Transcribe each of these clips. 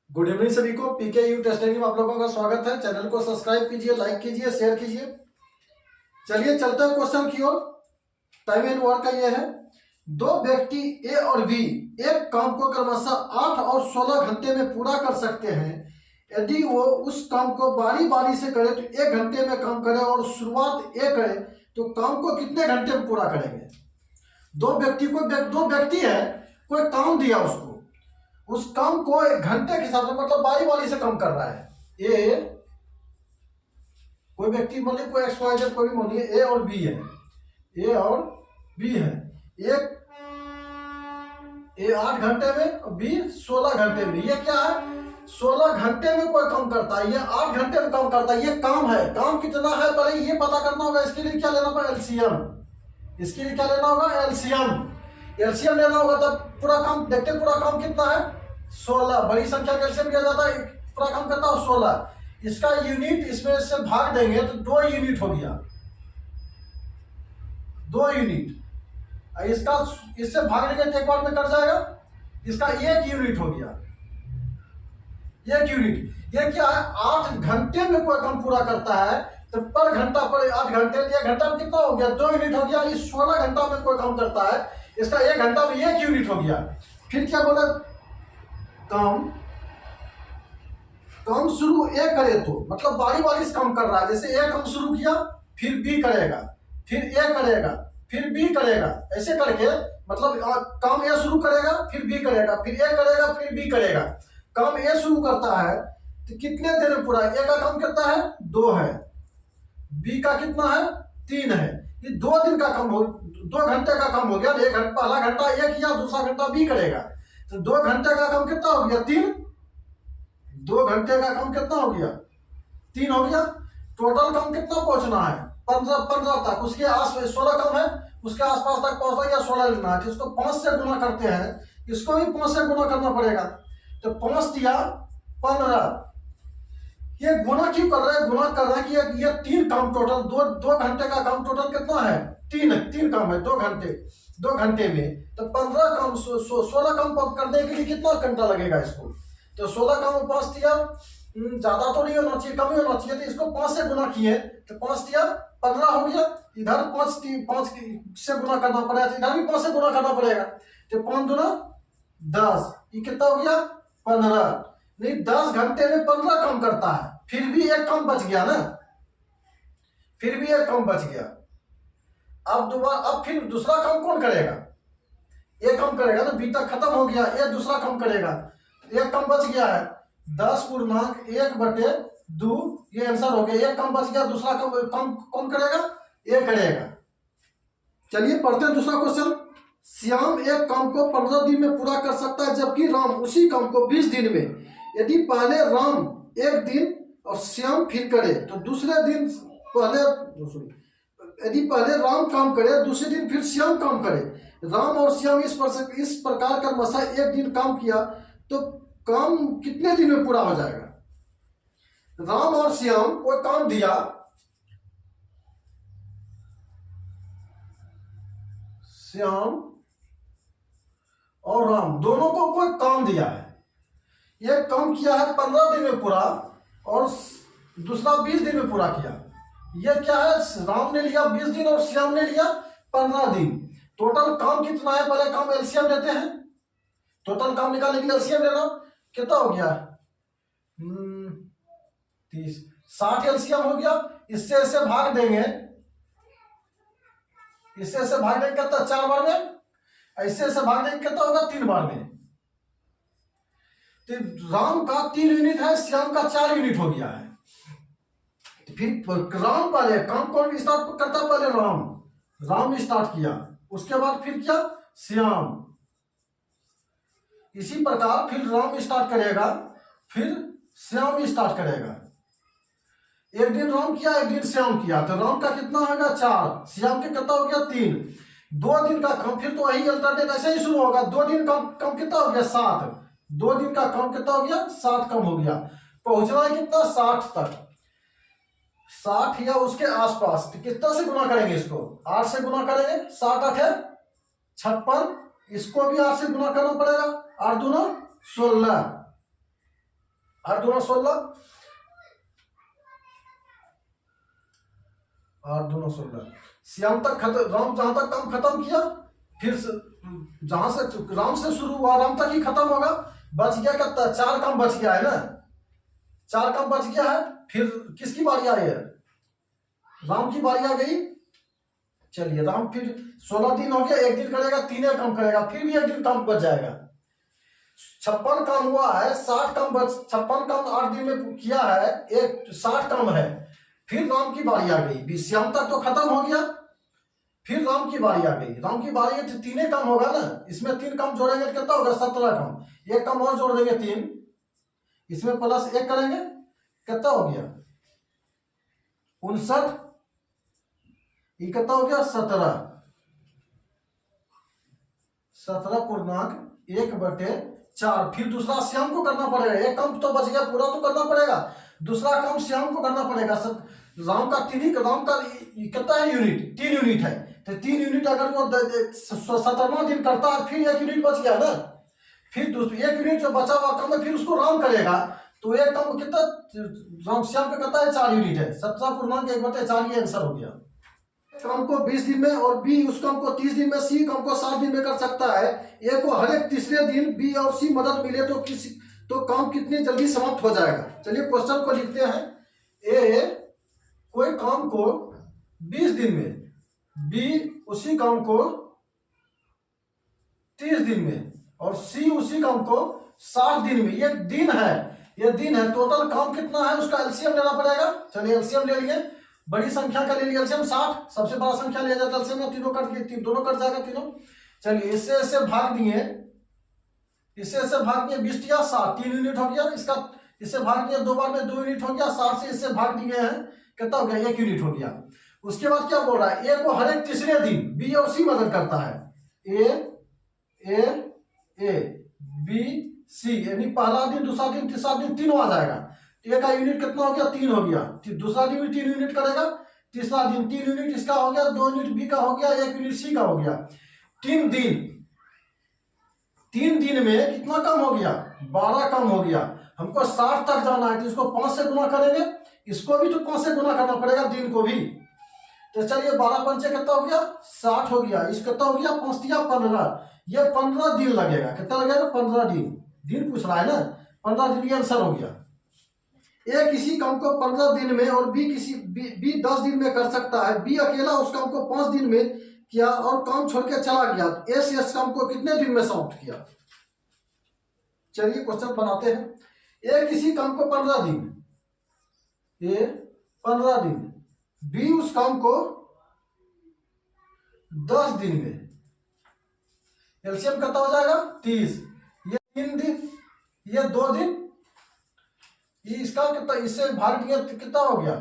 Good evening सभी को। पीके you testing में आप लोगों का स्वागत है। चैनल को सब्सक्राइब कीजिए, लाइक कीजिए, शेयर कीजिए। चलिए चलते हैं क्वेश्चन की ओर। टाइम एंड वर्क का ये है, दो व्यक्ति ए और बी एक काम को क्रमशः 8 और 16 घंटे में पूरा कर सकते हैं। यदि वो उस काम को बारी बारी से करे तो 1 घंटे में काम करे और शुरुआत ए करे तो काम को कितने घंटे में पूरा करेंगे। दो व्यक्ति है, कोई काम दिया उसको, उस काम को 1 घंटे के हिसाब से मतलब बारी बारी से काम कर रहा है। ए कोई व्यक्ति मतलब कोई एक्स वाई जेड कोई भी मानिए, ए और बी है, ए और बी है। एक ए 8 घंटे में और बी 16 घंटे में। ये क्या है, 16 घंटे में कोई काम करता है, ये 8 घंटे में काम करता है। ये काम है, काम कितना है पहले ये पता करना होगा। इसके लिए क्या लेना होगा, एलसीएम। इसके लिए क्या लेना होगा, एलसीएम। एलसीएम लेना होगा तब पूरा काम देखते हैं। पूरा काम कितना है, 16। बड़ी संख्या का एलसीएम किया जाता है, पूरा काम करता है 16। इसका यूनिट इसमें से भाग देंगे तो 2 यूनिट हो गया, 2 यूनिट। इसका इससे भाग देंगे तो एक बार में कट जाएगा। इसका 1 यूनिट हो गया, 1 यूनिट। ये क्या है, 8 घंटे में कोई काम पूरा करता है तो पर घंटा पर 8 घंटे, 1 घंटा में कितना हो गया, 2 यूनिट हो गया। इस 16 घंटा में कोई काम करता है, इसका 1 घंटा में 1 यूनिट हो गया। फिर क्या बोला, काम शुरू ए करे तो मतलब बारी बारी से काम कर रहा है। जैसे ए काम शुरू किया, फिर बी करेगा, फिर ए करेगा, फिर बी करेगा, ऐसे करके मतलब काम ए शुरू करेगा, फिर बी करेगा, फिर ए करेगा, फिर बी करेगा। काम ए शुरू करता है तो कितने देर में पूरा, ए का काम कितना है, 2 है, बी का कितना है, 3 है। ये 2 दिन का काम हो, 2 घंटे का काम हो गया। एक घंटा, पहला घंटा ए किया, दूसरा घंटा बी करेगा, तो 2 घंटे का काम कितना हो गया, 3। 2 घंटे का काम कितना हो गया, 3 हो गया। टोटल काम कितना पहुंचना है, 15 तक। उसके आस 16 काम है, उसके आसपास तक पहुंचना या 16 लेना है। इसको 5 से गुना करते हैं, इसको भी 5 से गुना करना पड़ेगा। तो 5 दिया 15। ये गुना क्यों कर रहा है, गुना कर रहा है कि ये 3 काम टोटल, 2 घंटे का काम टोटल कितना है, 3 काम है 2 घंटे में। तो 15 काम 16 काम करने के लिए कितना घंटा लगेगा इसको। तो 16 का 5 दिया, ज्यादा तो नहीं होना चाहिए, कम ही होना चाहिए। तो इसको 5 से गुना किए तो 5 दिया 15 हो गया। इधर 5 से गुना करना पड़ेगा, तो इधर भी 5 से गुना करना पड़ेगा। तो 5 दूना 10, ये कितना हो गया, 15। नहीं, 10 घंटे में 15 काम करता है, फिर भी 1 काम बच गया ना, फिर भी 1 काम बच गया। अब फिर दूसरा काम कौन करेगा, एक काम करेगा ना, बी तक खत्म हो गया, ये दूसरा काम करेगा। 1 काम बच गया है, 10 पूर्णांक 1/2, ये आंसर हो गया। 1 काम बच गया, दूसरा काम कौन करेगा, ये करेगा। चलिए पढ़ते हैं दूसरा क्वेश्चन। श्याम एक काम को 15 दिन में पूरा कर सकता है, जबकि राम उसी काम को 20 दिन में। यदि पहले राम 1 दिन और श्याम फिर करे तो दूसरे दिन यदि पहले राम काम करे, दूसरे दिन फिर श्याम काम करे। राम और श्याम इस प्रकार क्रमशः 1 दिन काम किया तो काम कितने दिन में पूरा हो जाएगा। राम और श्याम को काम दिया, श्याम और राम दोनों को कोई काम दिया है। यह काम किया है 15 दिन में पूरा और दूसरा 20 दिन में पूरा किया। यह क्या है, राम ने लिया 20 दिन और श्याम ने लिया 15 दिन। टोटल काम कितना है, पहले काम एलसीएम लेते हैं। टोटल काम निकालने के लिए एलसीएम लेना, कितना हो गया, 30, 60 एलसीएम हो गया। इससे भाग देंगे, इससे भाग देंगे कितना, 4 बार में। ऐसे भाग देंगे कितना होगा, 3 बार में। तो राम का 3 यूनिट है, श्याम का 4 यूनिट हो गया है। तो फिर राम पहले काम कौन स्टार्ट करता, पहले राम स्टार्ट किया, उसके बाद फिर क्या, श्याम। इसी प्रकार फिर राम स्टार्ट करेगा, फिर श्याम स्टार्ट करेगा। 1 दिन राम किया, 1 दिन श्याम किया, तो राम का कितना होगा, 4, श्याम के कितना हो गया, 3। 2 दिन का काम, फिर तो वही अल्टरनेट ऐसे ही शुरू होगा। 2 दिन का काम कितना हो गया, 7। 2 दिन का काम कितना हो गया, 7 काम हो गया। पहुंचना है कितना, 60 तक, 60 या उसके आसपास। तो कितना से गुना करेंगे इसको, 8 से गुना करेंगे, 7 8 है 56। इसको भी 8 से गुना करना पड़ेगा, 8 दूना 16। 8 दूना 16, 8 दूना 16। श्याम तक खत्म, राम जहां तक काम खत्म किया, फिर जहां से राम से शुरू हुआ राम तक ही खत्म होगा। बच गया कितना, 4 काम बच गया है ना, 4 काम बच गया है। फिर किसकी बारी आई है, राम की बारी आ गई। चलिए राम फिर 16 दिन हो गया, 1 दिन करेगा, 3 काम करेगा, फिर भी 1 दिन काम बच जाएगा। 56 काम हुआ है, 60 काम बच, 56 काम 8 दिन में किया है, 60 काम है। फिर राम की बारी आ गई, श्याम तक तो खत्म हो गया, फिर राम की बारी आ गई। राम की बारी है तो 3 काम होगा ना, इसमें 3 काम जोड़ेंगे तो कितना होगा, 17 काम। 1 काम और जोड़ देंगे 3, इसमें प्लस 1 करेंगे, कितना हो गया 59, ये कितना हो गया 17, 17.1/4। फिर दूसरा श्याम को करना पड़ेगा, 1 काम तो बच गया, पूरा तो करना पड़ेगा, दूसरा काम श्याम को करना पड़ेगा। राम का राम का कितना है यूनिट, 3 यूनिट है, तो 3 यूनिट अगर वो 17वां दिन करता है, फिर 1 यूनिट बच गया ना। फिर 1 यूनिट जो बचा हुआ काम है, फिर उसको राम करेगा, तो 1 काम कितना, राम श्याम का कितना है 4 यूनिट है, 17.1/4, ये आंसर हो गया। काम को 20 दिन में और बी उस काम को 30 दिन में, सी काम को 60 दिन में कर सकता है। ए को हर एक तीसरे दिन बी और सी मदद मिले तो काम कितनी जल्दी समाप्त हो जाएगा। चलिए क्वेश्चन को लिखते हैं। ए कोई काम को 20 दिन में, बी उसी काम को 30 दिन में और सी उसी काम को 60 दिन में। ये दिन है, टोटल काम कितना है उसका एलसीएम लेना पड़ेगा। चलिए एलसीएम ले लिए, बड़ी संख्या का ले लिया एलसीएम 60, सबसे बड़ा संख्या लिया जाता है एलसीएम में, दोनों कट जाएगा तीनों। चलिए इससे भाग दिए, इससे 20 दिया 60, 3 यूनिट हो गया। इसका इससे भाग दिया 2 बार में 2 यूनिट हो गया, 60 से इससे भाग दिए हैं, कितना हो गया 1 यूनिट हो गया। उसके बाद क्या बोल रहा है, ए को हर एक तीसरे दिन बी और सी मदद करता है। ए बी सी, यानी पहला दिन, दूसरा दिन, तीसरा दिन, तीनों आ जाएगा। ए का यूनिट कितना हो गया, 3 हो गया, दूसरा दिन भी 3 यूनिट करेगा, तीसरा दिन 3 यूनिट इसका हो गया, 2 यूनिट बी का हो गया, 1 यूनिट सी का हो गया। 3 दिन में कितना कम हो गया, 12 कम हो गया। हमको 60 तक जाना है, तो इसको 5 से गुना करेंगे, इसको भी तो 5 से गुना करना पड़ेगा, दिन को भी। तो चलिए 12 पंचे कितना हो गया, 60 हो गया। इस कितना हो गया, 5 दिया 15, ये 15 दिन लगेगा। कितना लगेगा, 15 दिन पूछ रहा है ना, 15 दिन का आंसर हो गया। ए किसी काम को 15 दिन में और बी 10 दिन में कर सकता है। बी अकेला उस काम को 5 दिन में किया और काम छोड़ के चला गया, ए से इस काम को कितने दिन में समाप्त किया। चलिए क्वेश्चन बनाते हैं। ए किसी काम को 15 दिन, ए 15 दिन, बी उस काम को 10 दिन में, एलसीएम कितना हो जाएगा 30। ये 3 दिन, ये 2 दिन, ये इसका कितना, इससे भाग दिया कितना हो गया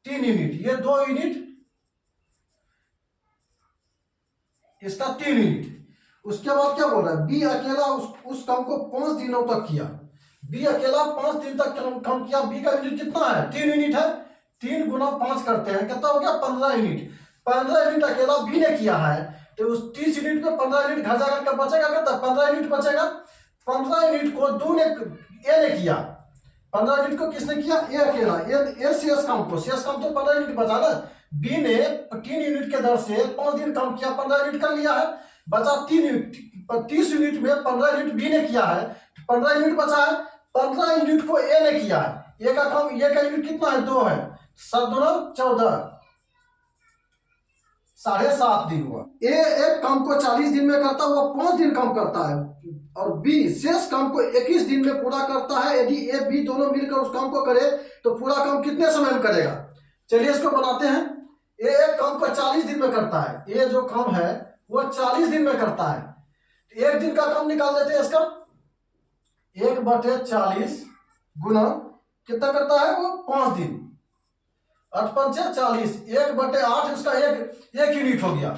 3 यूनिट, ये 2 यूनिट, इसका 3 यूनिट। उसके बाद क्या बोल रहा है, बी अकेला उस काम को 5 दिनों तक किया। बी अकेला 5 दिन तक काम किया। बी का यूनिट कितना है, 3 यूनिट है, 3 गुना 5 करते हैं, कितना हो गया 15 यूनिट। 15 यूनिट अकेला बी ने किया है, तो उस 30 यूनिट में 15 यूनिट घर जाकर बचेगा कितना, 15 यूनिट बचेगा। 15 यूनिट को ए ने किया, 15 यूनिट को किसने किया, ए अकेला। ए शेष काम को, शेष काम तो 15 यूनिट बचा ना। बी ने 3 यूनिट के दर से 5 दिन काम किया, 15 यूनिट कर लिया है, बचा 3 यूनिट। 30 यूनिट में 15 यूनिट बी ने किया है, 15 यूनिट बचा है। 15 यूनिट को ए ने किया है। ए का काम, ए का यूनिट कितना है, 2 है, 7 दूना 14, 7.5 दिन हुआ। ए एक काम को 40 दिन में करता हुआ 5 दिन काम करता है, और बी शेष काम को 21 दिन में पूरा करता है। यदि ए बी दोनों मिलकर उस काम को करे तो पूरा काम कितने समय में करेगा। चलिए इसको बनाते हैं। ए एक काम को 40 दिन में करता है, ये जो काम है वो 40 दिन में करता है। 1 दिन का काम निकाल देते हैं इसका, 1/40 गुना कितना करता है वो 5 दिन, 8 पंचे 40, 1/8 उसका 1 यूनिट हो गया,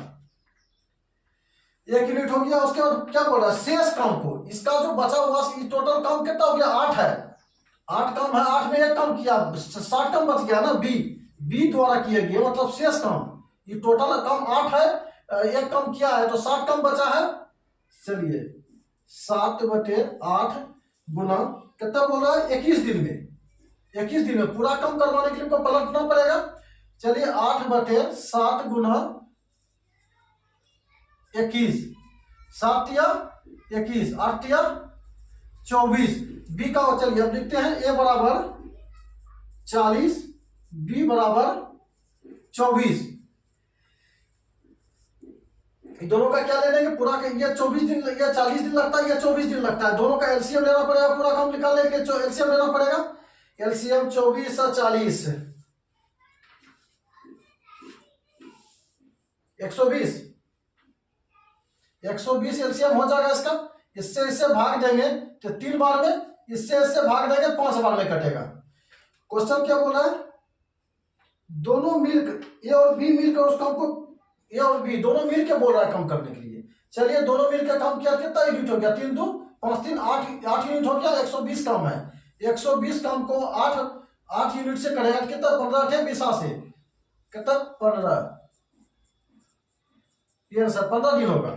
1 यूनिट हो गया। उसके बाद क्या बोल रहा है, शेष काम को, इसका जो बचा हुआ टोटल काम कितना हो गया 8 है, 8 काम है, 8 में 1 काम किया, 60 काम बच गया ना, बी द्वारा किए गए, मतलब शेष काम। ये टोटल काम 8 है, 1 काम किया है तो 60 काम बचा है। चलिए 7/8 गुना कितना बोल रहा है 21 दिन में, 21 दिन में पूरा काम करवाने के लिए हमको पलटना पड़ेगा। चलिए 8/7 गुना 21, 7 या 21, 8 या 24, बी का चलिए अब लिखते हैं ए बराबर 40, बी बराबर 24। दोनों का क्या लेने के पूरा ये 24 दिन या 40 दिन लगता है या 24 दिन लगता है, दोनों का एलसीएम लेना पड़ेगा, पूरा काम निकालने के लिए एलसीएम लेना पड़ेगा। एलसीएम 24 और 40 120, 120 एलसीएम हो जाएगा इसका। इससे इससे भाग देंगे तो 3 बार में, इससे इससे भाग देंगे 5 बार में कटेगा। क्वेश्चन क्या बोल रहा है, दोनों मिलकर ए और बी मिलकर उसको हमको ए और बी दोनों मिल के बोल रहा है कम करने के लिए। चलिए दोनों मिल के काम किया, कितना यूनिट हो गया, 3 2 5 3 8 यूनिट हो गया। 120 काम है, 120 काम को 8 यूनिट से करेगा कितना, 15 थे 20 से कितना 15, ये सर 15 दिन होगा।